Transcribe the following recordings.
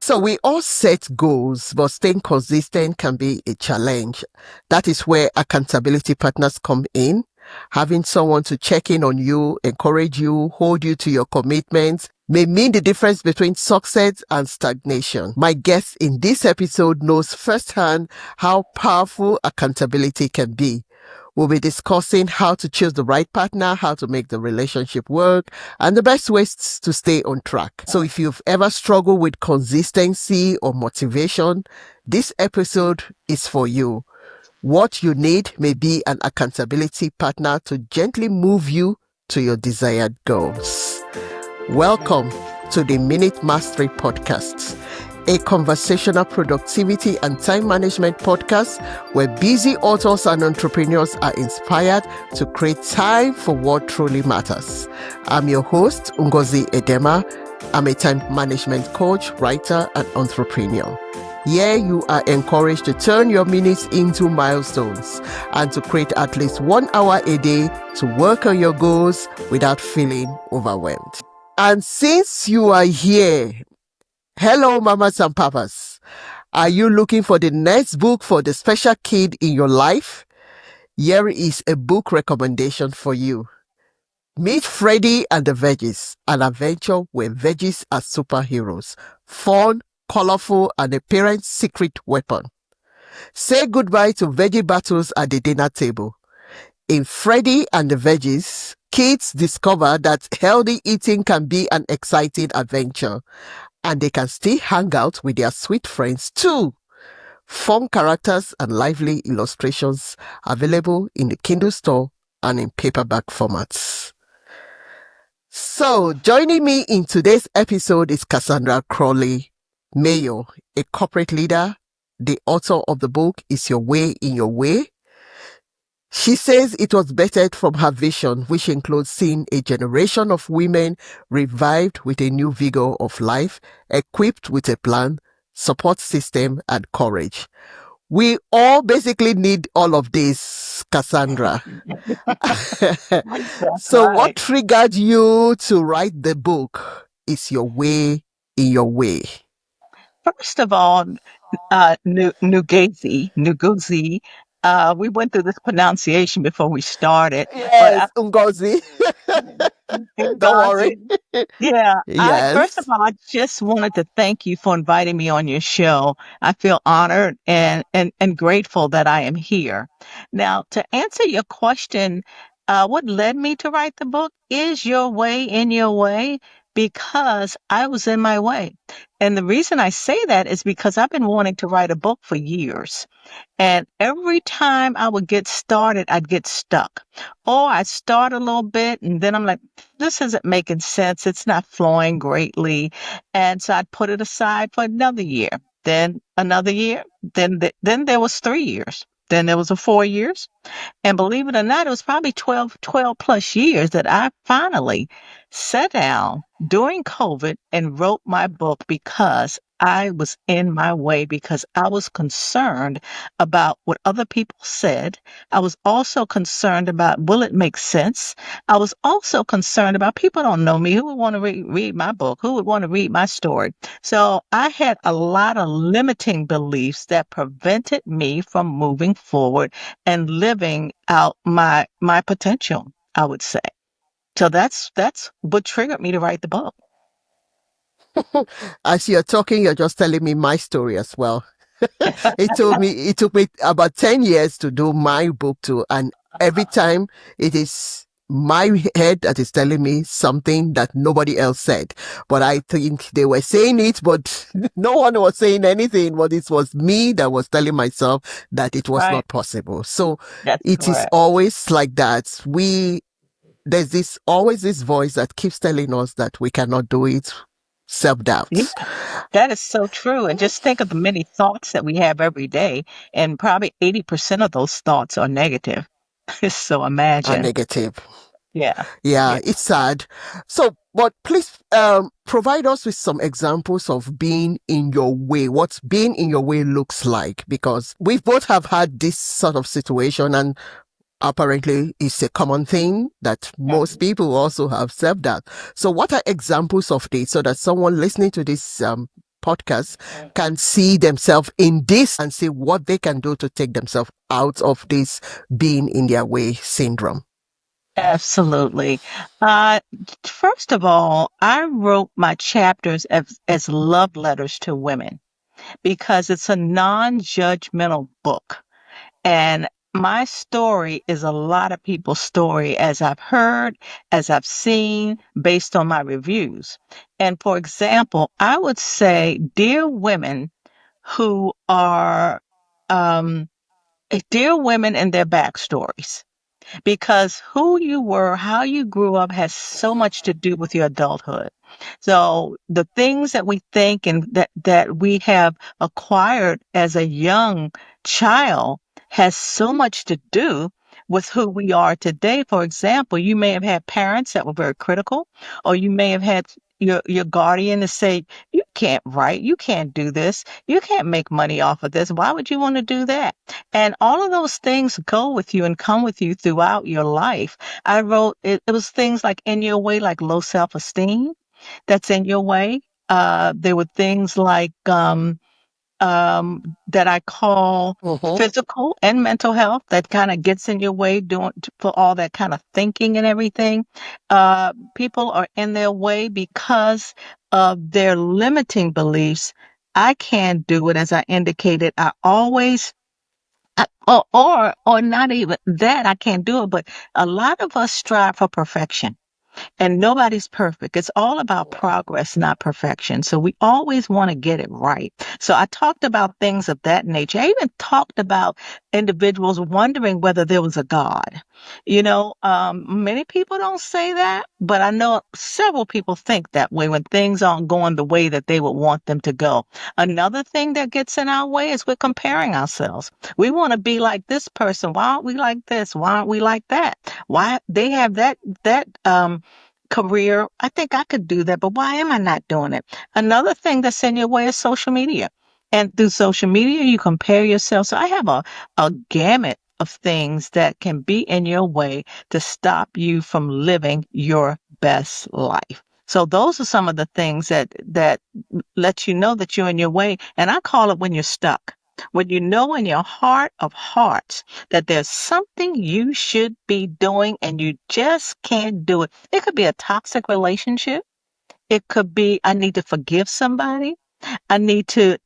So we all set goals, but staying consistent can be a challenge. That is where accountability partners come in. Having someone to check in on you, encourage you, hold you to your commitments may mean the difference between success and stagnation. My guest in this episode knows firsthand how powerful accountability can be. We'll be discussing how to choose the right partner, how to make the relationship work, and the best ways to stay on track. So if you've ever struggled with consistency or motivation, this episode is for you. What you need may be an accountability partner to gently move you to your desired goals. Welcome to the Minute Mastery Podcast, a conversational productivity and time management podcast where busy authors and entrepreneurs are inspired to create time for what truly matters. I'm your host, Ngozi Edema. I'm a time management coach, writer, and entrepreneur. Here you are encouraged to turn your minutes into milestones and to create at least 1 hour a day to work on your goals without feeling overwhelmed. And since you are here, hello, mamas and papas. Are you looking for the next book for the special kid in your life? Here is a book recommendation for you. Meet Freddy and the Veggies, an adventure where veggies are superheroes, fun, colorful, and a parent's secret weapon. Say goodbye to veggie battles at the dinner table. In Freddy and the Veggies, kids discover that healthy eating can be an exciting adventure, and they can still hang out with their sweet friends too. Fun characters and lively illustrations available in the Kindle store and in paperback formats. So, joining me in today's episode is Cassandra Crawley, Mayo, a corporate leader. The author of the book is Your Way in Your Way. She says it was bettered from her vision, which includes seeing a generation of women revived with a new vigor of life, equipped with a plan, support system, and courage. We all basically need all of this, Cassandra. So what triggered you to write the book is Your Way in Your Way? First of all, Nugazi, we went through this pronunciation before we started, but Yes, Ngozi. Don't worry. Yeah, first of Yes. all, I just wanted to thank you for inviting me on your show. I feel honored and grateful that I am here. Now, to answer your question, what led me to write the book is Your Way in Your Way because I was in my way. And the reason I say that is because I've been wanting to write a book for years. And every time I would get started, I'd get stuck. Or I'd start a little bit and then I'm like, this isn't making sense. It's not flowing greatly. And so I'd put it aside for another year, then another year, then there was 3 years. Then there was 4 years. And believe it or not, it was probably 12 plus years that I finally sat down during COVID and wrote my book because I was in my way, because I was concerned about what other people said. I was also concerned about, will it make sense? I was also concerned about people don't know me. Who would want to read my book? Who would want to read my story? So I had a lot of limiting beliefs that prevented me from moving forward and living out my potential, I would say. So that's what triggered me to write the book. As you're talking, you're just telling me my story as well. It took me about 10 years to do my book too. And every time it is my head that is telling me something that nobody else said. But I think they were saying it, but no one was saying anything. But it was me that was telling myself that it was Right. not possible. So That's it is correct. always like that. There's always this voice that keeps telling us that we cannot do it. Self-doubt. Yeah, that is so true. And just think of the many thoughts that we have every day, and probably 80% of those thoughts are negative. So Are imagine. negative. Yeah. Yeah, it's sad. So, but please provide us with some examples of being in your way, what being in your way looks like, because we both have had this sort of situation, and apparently it's a common thing that most people also have self-doubt. So what are examples of this so that someone listening to this podcast can see themselves in this and see what they can do to take themselves out of this being in their way syndrome. Absolutely. Uh, First of all, I wrote my chapters as love letters to women because it's a non-judgmental book. And my story is a lot of people's story, as I've heard, as I've seen, based on my reviews. And for example, I would say, dear women who are, um, dear women and their backstories, because who you were, how you grew up has so much to do with your adulthood. So the things that we think and that we have acquired as a young child has so much to do with who we are today. For example, you may have had parents that were very critical, or you may have had your guardian to say, you can't write, you can't do this, you can't make money off of this. Why would you want to do that? And all of those things go with you and come with you throughout your life. I wrote it was things like in your way, like low self-esteem that's in your way. There were things like that I call Mm-hmm. physical and mental health that kind of gets in your way doing for all that kind of thinking and everything. People are in their way because of their limiting beliefs. I can't do it, as I indicated. I always or not even that, I can't do it, but a lot of us strive for perfection. And nobody's perfect. It's all about progress, not perfection. So we always want to get it right. So I talked about things of that nature. I even talked about individuals wondering whether there was a God. Many people don't say that, but I know several people think that way when things aren't going the way that they would want them to go. Another thing that gets in our way is we're comparing ourselves. We want to be like this person. Why aren't we like this? Why aren't we like that? Why they have that career? I think I could do that, but why am I not doing it? Another thing that's in your way is social media. And through social media, you compare yourself. So I have a gamut of things that can be in your way to stop you from living your best life. So those are some of the things that let you know that you're in your way. And I call it when you're stuck. When you know in your heart of hearts that there's something you should be doing and you just can't do it. It could be a toxic relationship. It could be I need to forgive somebody. I need to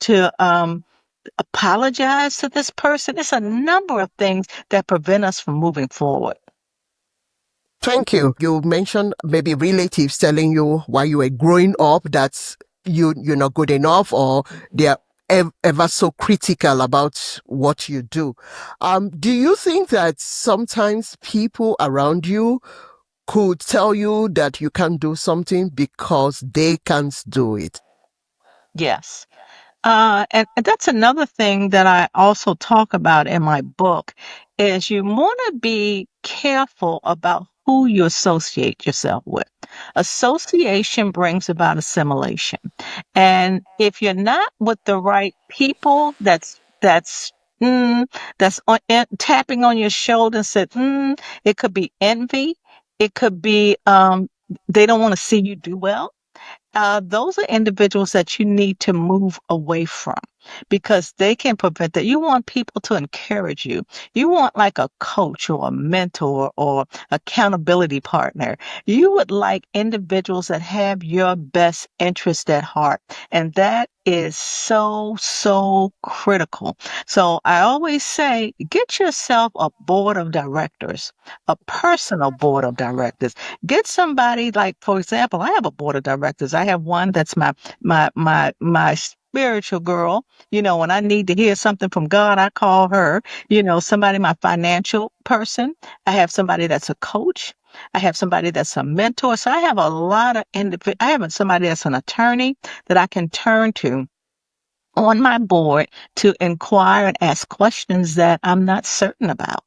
apologize to this person. It's a number of things that prevent us from moving forward. Thank you. You mentioned maybe relatives telling you while you were growing up that you're not good enough, or they're ever so critical about what you do. Do you think that sometimes people around you could tell you that you can't do something because they can't do it? Yes. And that's another thing that I also talk about in my book is you want to be careful about who you associate yourself with. Association brings about assimilation. And if you're not with the right people mm, tapping on your shoulder and said, it could be envy. It could be they don't want to see you do well. Those are individuals that you need to move away from because they can prevent that. You want people to encourage you. You want like a coach or a mentor or accountability partner. You would like individuals that have your best interest at heart. And that is so, so critical. So I always say, get yourself a board of directors, a personal board of directors. Get somebody like, for example, I have a board of directors. I have one that's my spiritual girl. When I need to hear something from God, I call her. Somebody, my financial person. I have somebody that's a coach. I have somebody that's a mentor. So I have a lot of I have somebody that's an attorney that I can turn to on my board to inquire and ask questions that I'm not certain about.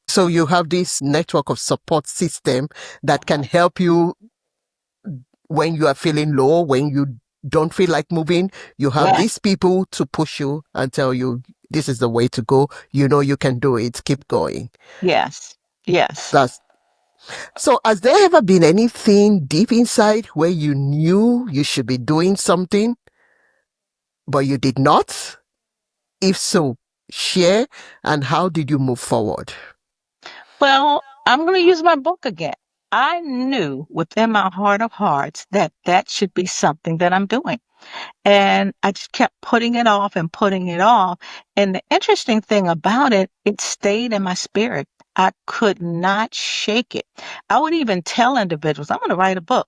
So you have this network of support system that can help you when you are feeling low, when you don't feel like moving. You have Yes, these people to push you and tell you this is the way to go. You know you can do it. Keep going. yes, yes. That's So, has there ever been anything deep inside where you knew you should be doing something, but you did not? If so, share, and how did you move forward? Well, I'm going to use my book again. I knew within my heart of hearts that that should be something that I'm doing. And I just kept putting it off and putting it off. And the interesting thing about it, it stayed in my spirit. I could not shake it. I would even tell individuals, I'm going to write a book,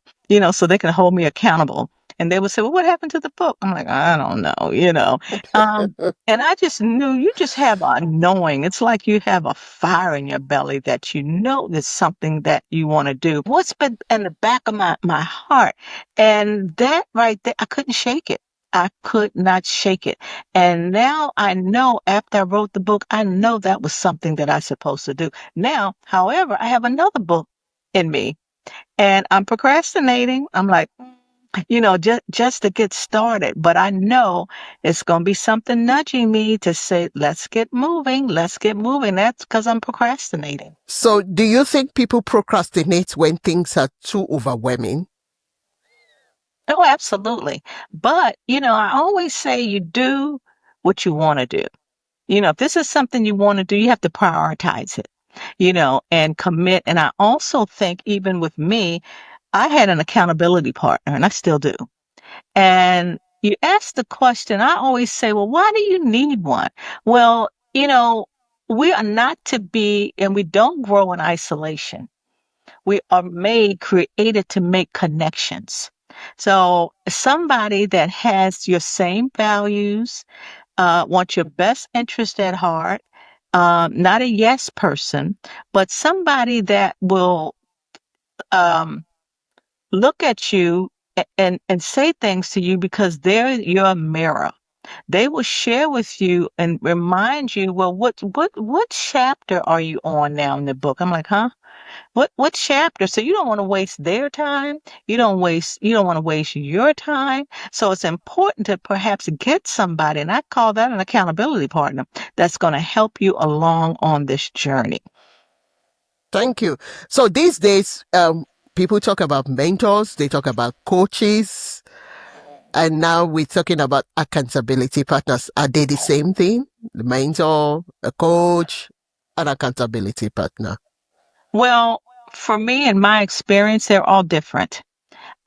so they can hold me accountable. And they would say, well, what happened to the book? I'm like, I don't know. Um, and I just knew you just have a knowing. It's like you have a fire in your belly that you know there's something that you want to do. What's been in the back of my heart? And that right there, I couldn't shake it. I could not shake it. And now I know after I wrote the book, I know that was something that I was supposed to do. Now, however, I have another book in me and I'm procrastinating. I'm like, just to get started. But I know it's going to be something nudging me to say, let's get moving. Let's get moving. That's because I'm procrastinating. So, do you think people procrastinate when things are too overwhelming? Oh, absolutely. But, I always say you do what you want to do. If this is something you want to do, you have to prioritize it, and commit. And I also think, even with me, I had an accountability partner, and I still do. And you ask the question, I always say, well, why do you need one? Well, we are not to be, and we don't grow in isolation. We are created to make connections. So somebody that has your same values, want your best interest at heart, not a yes person, but somebody that will um, look at you and say things to you because they're your mirror. They will share with you and remind you, well, what chapter are you on now in the book? I'm like, huh? What chapter? So you don't want to waste their time. You don't want to waste your time. So it's important to perhaps get somebody, and I call that an accountability partner, that's going to help you along on this journey. Thank you. So, these days, people talk about mentors, they talk about coaches, and now we're talking about accountability partners. Are they the same thing? The mentor, a coach, an accountability partner. Well, for me and my experience, they're all different.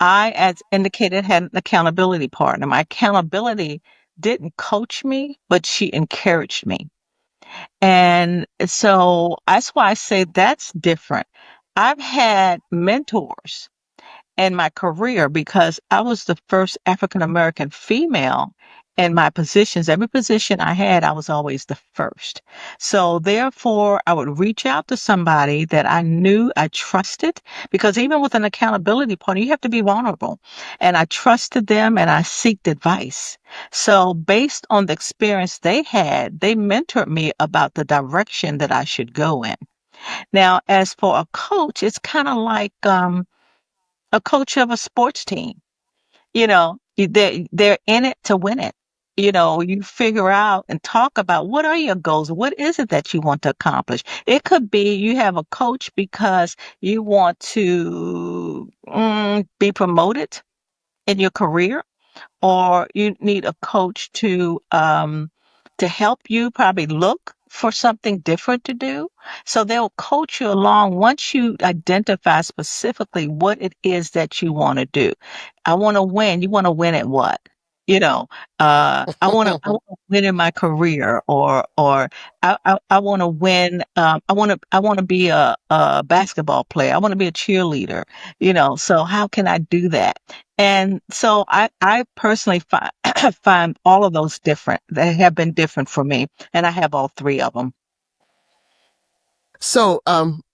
I, as indicated, had an accountability partner. My accountability didn't coach me, but she encouraged me. And so that's why I say that's different. I've had mentors in my career because I was the first African American female in my positions. Every position I had, I was always the first. So therefore, I would reach out to somebody that I knew I trusted because even with an accountability partner, you have to be vulnerable. And I trusted them and I seeked advice. So based on the experience they had, they mentored me about the direction that I should go in. Now, as for a coach, it's kind of like, a coach of a sports team. They're in it to win it. You figure out and talk about what are your goals? What is it that you want to accomplish? It could be you have a coach because you want to be promoted in your career, or you need a coach to help you probably look for something different to do. So they'll coach you along once you identify specifically what it is that you want to do. I want to win. You want to win at what? You know, I want to win in my career, or I want to win. I want to be a basketball player. I want to be a cheerleader. So how can I do that? And so I personally find find all of those different. They have been different for me, and I have all three of them. So,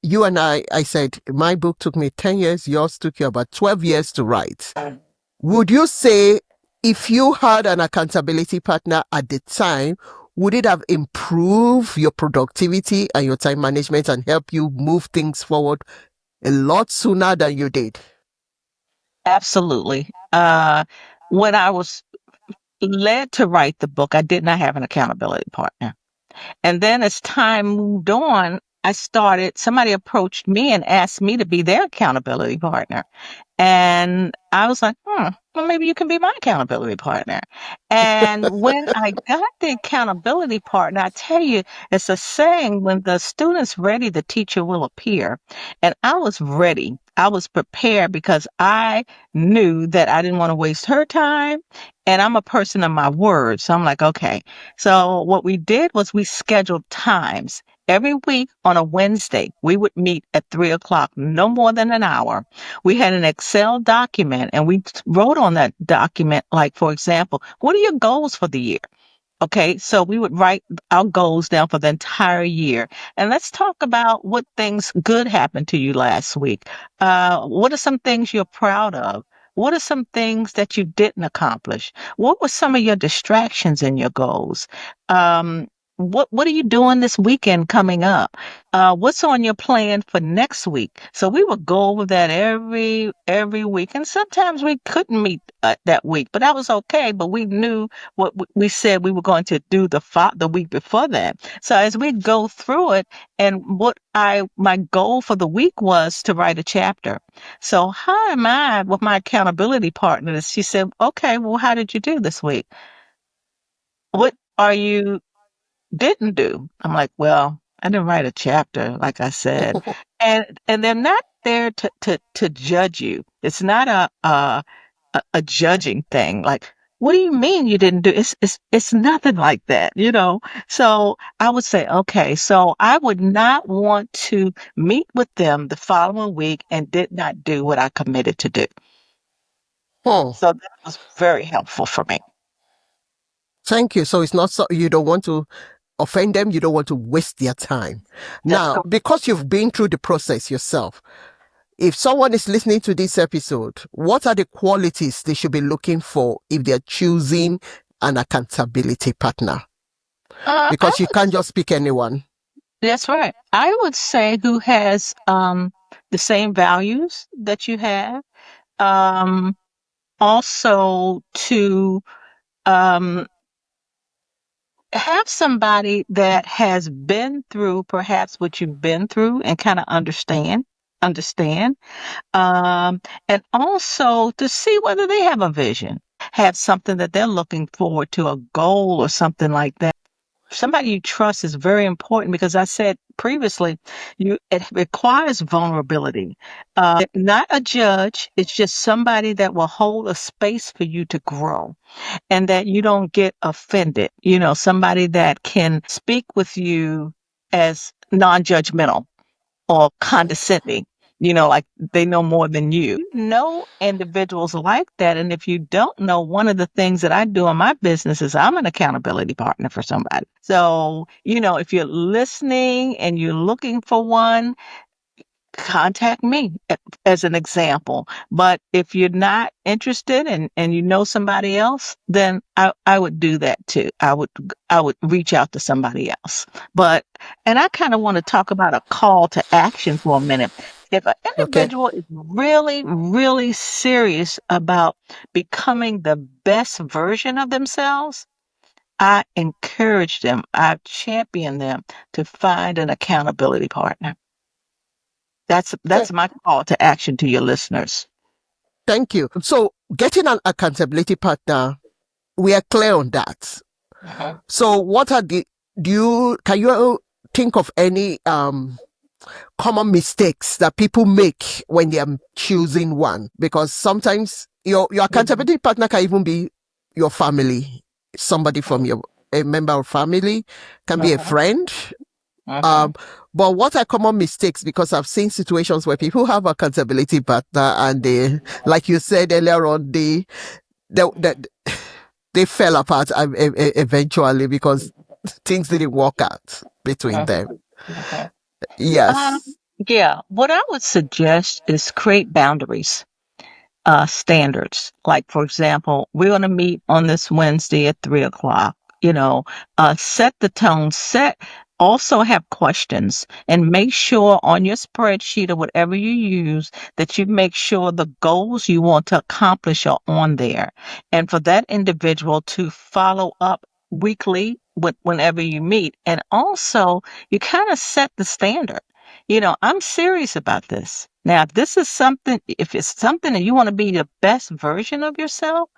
you and I said my book took me 10 years, yours took you about 12 years to write. Would you say if you had an accountability partner at the time, would it have improved your productivity and your time management and help you move things forward a lot sooner than you did? Absolutely. When I was led to write the book, I did not have an accountability partner. And then as time moved on, somebody approached me and asked me to be their accountability partner. And I was like, well, maybe you can be my accountability partner. And when I got the accountability partner, I tell you, it's a saying, when the student's ready, the teacher will appear. And I was ready. I was prepared because I knew that I didn't want to waste her time. And I'm a person of my word. So I'm like, okay. So what we did was we scheduled times. Every week on a Wednesday, we would meet at 3 o'clock, no more than an hour. We had an Excel document and we wrote on that document, like, for example, what are your goals for the year? Okay, so we would write our goals down for the entire year. And let's talk about what things good happened to you last week. What are some things you're proud of? What are some things that you didn't accomplish? What were some of your distractions in your goals? What are you doing this weekend coming up? What's on your plan for next week? So we would go over that every week, and sometimes we couldn't meet that week, but that was okay. But we knew what we said we were going to do the week before that. So as we go through it, and my goal for the week was to write a chapter. So how am I with my accountability partner? She said, "Okay, well, how did you do this week? What are you didn't do?" I'm like, "Well, I didn't write a chapter, like I said." And they're not there to judge you. It's not a judging thing. Like, what do you mean you didn't do? It's nothing like that, you know. So I would say, okay, so I would not want to meet with them the following week and did not do what I committed to do. Hmm. So that was very helpful for me. Thank you. So it's not so you don't want to offend them, you don't want to waste their time. That's Now, correct. because you've been through the process yourself, if someone is listening to this episode, what are the qualities they should be looking for if they're choosing an accountability partner? I Because you would, can't just pick anyone. that's right. I would say who has the same values that you have. Um, Also to um have somebody that has been through perhaps what you've been through and kind of understand, um and also to see whether they have a vision, have something that they're looking forward to, a goal or something like that. Somebody you trust is very important, because I said previously, it requires vulnerability. Not a judge, it's just somebody that will hold a space for you to grow and that you don't get offended. You know, somebody that can speak with you as non-judgmental or condescending, like they know more than you. Know individuals like that. And if you don't know, one of the things that I do in my business is I'm an accountability partner for somebody. So, if you're listening and you're looking for one, contact me as an example. But if you're not interested and you know somebody else, then I would do that too. I would reach out to somebody else. But and I kind of want to talk about a call to action for a minute. If an Okay. individual is really, really serious about becoming the best version of themselves, I encourage them, I champion them to find an accountability partner. Th- That's my call to action to your listeners. Thank you. So, getting an accountability partner, we are clear on that. Mhm. So, what are the can you think of any common mistakes that people make when they are choosing one? Because sometimes your Mhm. accountability partner can even be your family, somebody from a member of family, can be a Mhm. friend. Mhm. Um, but what are common mistakes? Because I've seen situations where people have accountability partner and they, like you said earlier on, they, they fell apart eventually because things didn't work out between Mhm. them. Mhm. Um, Yes. yeah, what I would suggest is create boundaries. Standards. Like, for example, we're going to meet on this Wednesday at 3 o'clock. Set the tone, also have questions, and make sure on your spreadsheet or whatever you use that you make sure the goals you want to accomplish are on there. And for that individual to follow up weekly whenever you meet. And also, you kind of set the standard. I'm serious about this. Now, if it's something that you want to be the best version of yourself,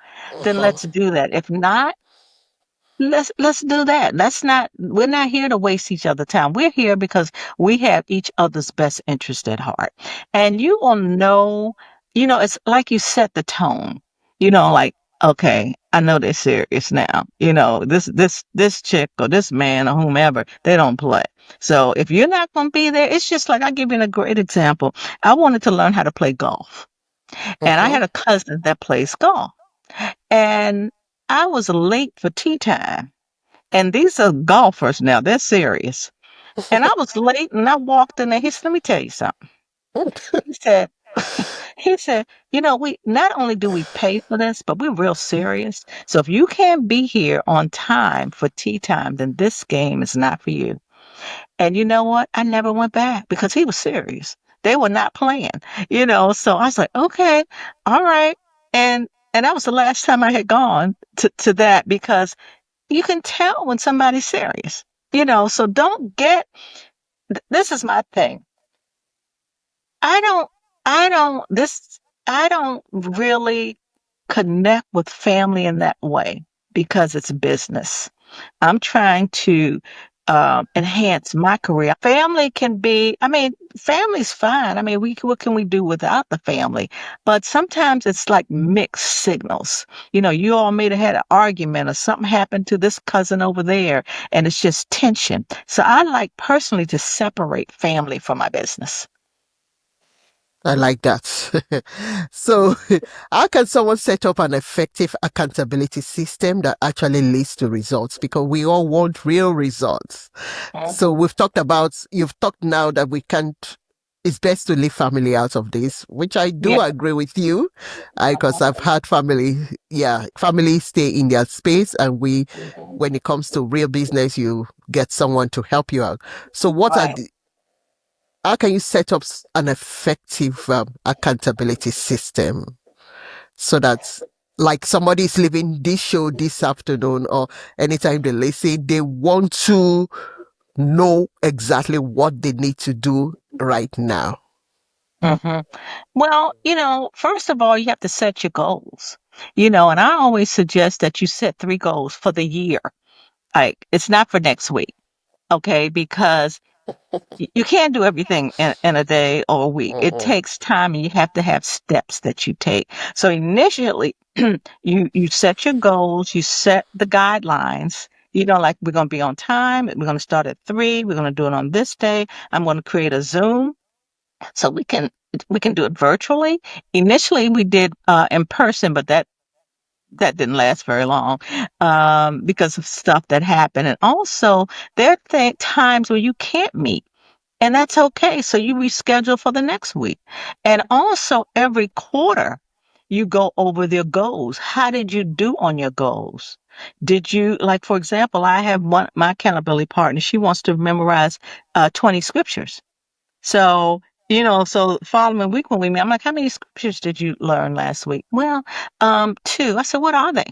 then let's do that. If not, let's do that. We're not here to waste each other's time. We're here because we have each other's best interest at heart. And you will know, it's like you set the tone. Like, okay, I know they're serious now. This chick or this man or whomever, they don't play. So if you're not going to be there, it's just like, I'll give you a great example. I wanted to learn how to play golf, and I Mhm. had a cousin that plays golf, and I was late for tea time, and these are golfers now, they're serious. And I was late and I walked in there. He said, let me tell you something. He said, he said, we not only do we pay for this, but we're real serious. So if you can't be here on time for tea time, then this game is not for you. And you know what? I never went back because he was serious. They were not playing. So I was like, okay, all right. And that was the last time I had gone to that, because you can tell when somebody's serious. So don't get, this is my thing. I don't, I don't, this, I don't really connect with family in that way because it's business. I'm trying to enhance my career. Family can be, I mean, family's fine. I mean, what can we do without the family? But sometimes it's like mixed signals. You all may have had an argument or something happened to this cousin over there, and it's just tension. So I like personally to separate family from my business. I like that. So, how can someone set up an effective accountability system that actually leads to results? Because we all want real results. So, Mhm. you've talked now that we can't, it's best to leave family out of this, which I do Yeah. agree with you. Because Mhm. I've had family stay in their space, and when it comes to real business, you get someone to help you out. So, Right. how can you set up an effective accountability system so that, like, somebody is leaving this show this afternoon or anytime they listen, they want to know exactly what they need to do right now? hmm Well, first of all, you have to set your goals. And I always suggest that you set 3 goals for the year. Like, it's not for next week, okay? Because you can't do everything in a day or a week. It Mhm. takes time, and you have to have steps that you take. So initially, you set your goals, you set the guidelines. Like, we're going to be on time. We're going to start at 3. We're going to do it on this day. I'm going to create a Zoom so we can do it virtually. Initially, we did in person, but that didn't last very long because of stuff that happened. And also, there are times where you can't meet. And that's okay. So you reschedule for the next week. And also, every quarter, you go over their goals. How did you do on your goals? Did you, like, for example, I have my accountability partner. She wants to memorize 20 scriptures. So, so following week when we meet, I'm like, how many scriptures did you learn last week? Well, 2. I said, what are they?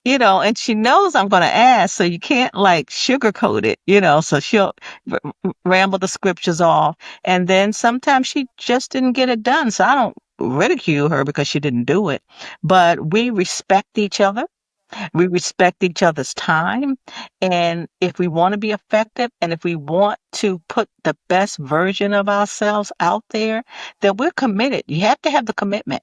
And she knows I'm going to ask, so you can't like sugarcoat it. So she'll ramble the scriptures off. And then sometimes she just didn't get it done. So I don't ridicule her because she didn't do it. But we respect each other. We respect each other's time. And if we want to be effective and if we want to put the best version of ourselves out there, then we're committed. You have to have the commitment.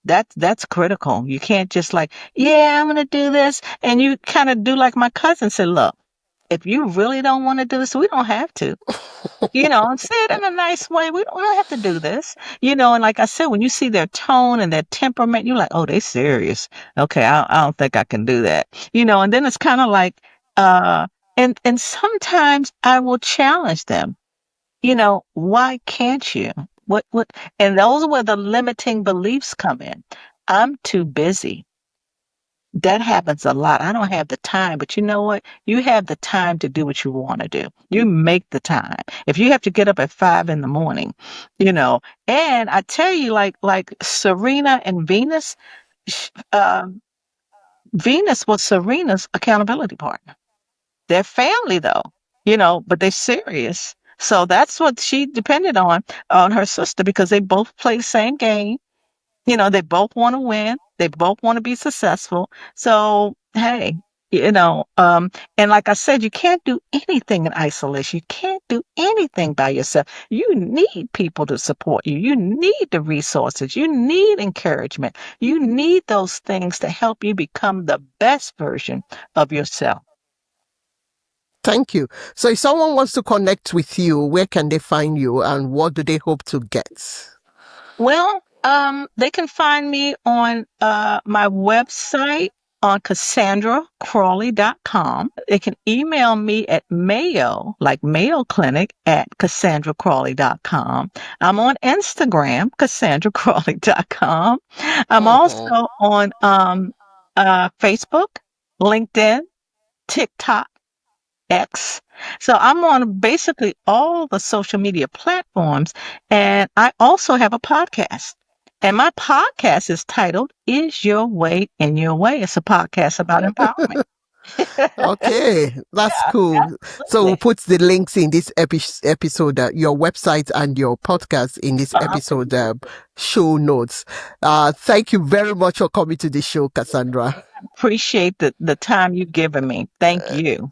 That's critical. You can't just like, yeah, I'm gonna do this. And you kind of do like my cousin said, look, if you really don't want to do this, we don't have to. And say it in a nice way. We don't have to do this. And like I said, when you see their tone and their temperament, you're like, oh, they serious. Okay, I don't think I can do that. And then it's kind of like, uh, and sometimes I will challenge them. Why can't you? What? And those are where the limiting beliefs come in. I'm too busy. That happens a lot. I don't have the time, but you know what? You have the time to do what you want to do. You make the time. If you have to get up at 5 in the morning, you know, and I tell you, like Serena and Venus, sh- um, Venus was Serena's accountability partner. They're family though, but they're serious. So that's what she depended on her sister because they both play the same game. They both want to win. They both want to be successful. So, hey, and like I said, you can't do anything in isolation. You can't do anything by yourself. You need people to support you. You need the resources. You need encouragement. You need those things to help you become the best version of yourself. Thank you. So if someone wants to connect with you, where can they find you and what do they hope to get? Well, they can find me on my website on CassandraCrawley.com. They can email me at Mayo, like Mayo Clinic, at CassandraCrawley.com. I'm on Instagram, CassandraCrawley.com. I'm Mhm. also on Facebook, LinkedIn, TikTok. X. So I'm on basically all the social media platforms. And I also have a podcast. And my podcast is titled Is Your Way in Your Way? It's a podcast about empowerment. Okay, that's Yeah, cool. So we'll absolutely. put the links in this episode, your website and your podcast in this episode Thank you. show notes. Thank you very much for coming to the show, Cassandra. Appreciate the time you've given me. Thank you.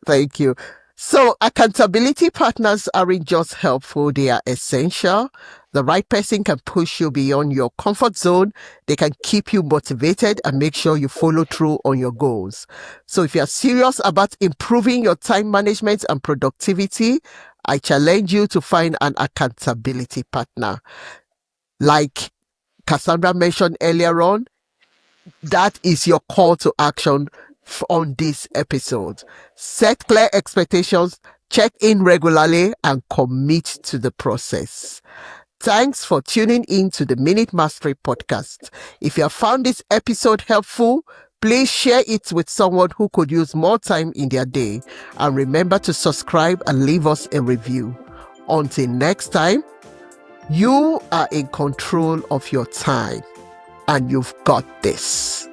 Thank you. So, accountability partners aren't just helpful, they are essential. The right person can push you beyond your comfort zone. They can keep you motivated and make sure you follow through on your goals. So, if you're serious about improving your time management and productivity, I challenge you to find an accountability partner. Like Cassandra mentioned earlier on, that is your call to action on this episode. Set clear expectations, check in regularly, and commit to the process. Thanks for tuning in to the Minute Mastery podcast. If you have found this episode helpful, please share it with someone who could use more time in their day. And remember to subscribe and leave us a review. Until next time, you are in control of your time and you've got this.